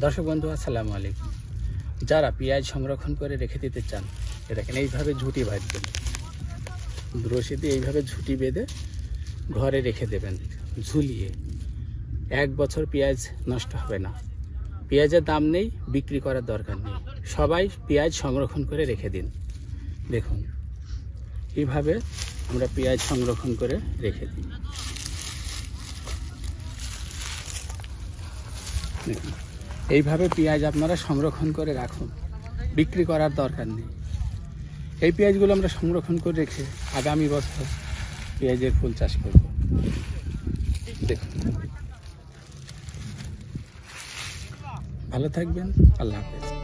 দর্শক বন্ধু আসসালামু আলাইকুম। যারা পেঁয়াজ সংরক্ষণ করে রেখে দিতে চান, দেখেন এইভাবে ঝুঁটি বাঁধবেন, রশি দিয়ে এইভাবে ঝুঁটি বেঁধে ঘরে রেখে দেবেন ঝুলিয়ে। 1 বছর পেঁয়াজ নষ্ট হবে না। পেঁয়াজের দাম নেই, বিক্রি করার দরকার নেই। সবাই পেঁয়াজ সংরক্ষণ করে রেখে দিন। দেখুন এইভাবে আমরা পেঁয়াজ সংরক্ষণ করে রেখে দিই। দেখুন এইভাবে পেঁয়াজ আপনারা সংরক্ষণ করে রাখুন, বিক্রি করার দরকার নেই। এই পেঁয়াজগুলো আমরা সংরক্ষণ করে রেখে আগামী বছর পেঁয়াজের ফুল চাষ করব। দেখুন, ভালো থাকবেন। আল্লাহ হাফেজ।